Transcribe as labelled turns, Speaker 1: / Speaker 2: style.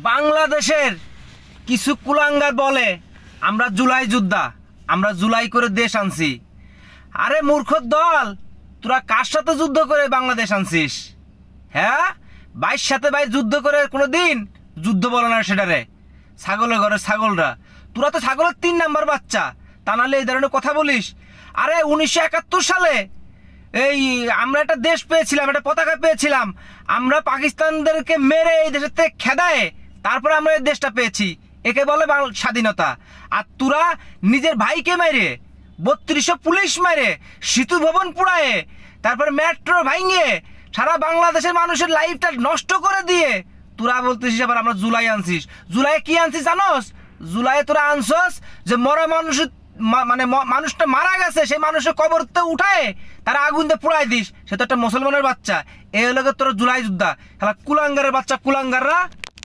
Speaker 1: বাংলাদেশের কিছু কুলাঙ্গার বলে আমরা জুলাই যোদ্ধা, আমরা জুলাই করে দেশ আনছি। আরে মূর্খ দল, তোরা কার সাথে যুদ্ধ করে বাংলাদেশ আনছিস? হ্যাঁ, ভাইয়ের সাথে ভাই যুদ্ধ করে কোনোদিন যুদ্ধ বলে না সেটারে। ছাগলের ঘরে ছাগলরা, তোরা তো ছাগলের 3 নাম্বার বাচ্চা, তা নাহলে এই ধরনের কথা বলিস। আরে 1971 সালে এই আমরা একটা দেশ পেয়েছিলাম, একটা পতাকা পেয়েছিলাম। আমরা পাকিস্তানদেরকে মেরে এই দেশের থেকে খেদায় তারপরে আমরা এই দেশটা পেয়েছি, একে বলে স্বাধীনতা। আর তোরা নিজের ভাইকে মেরে, 3200 পুলিশ মেরে, সেতু ভবন পুড়ায়ে, তারপরে মেট্রো ভাঙিয়ে সারা বাংলাদেশের মানুষের লাইফটা নষ্ট করে দিয়ে তোরা বলতেছিস আবার আমরা জুলাই আনছিস। জুলাই কি আনছিস জানোস? জুলাই তোরা আনছস যে মরা মানুষ, মানে মানুষটা মারা গেছে, সেই মানুষের কবরতে উঠায় তারা আগুন দিয়ে পুড়াই দিস। সে তো একটা মুসলমানের বাচ্চা। এই হলো তোরা জুলাই যোদ্ধা। কুলাঙ্গারের বাচ্চা, কুলাঙ্গাররা।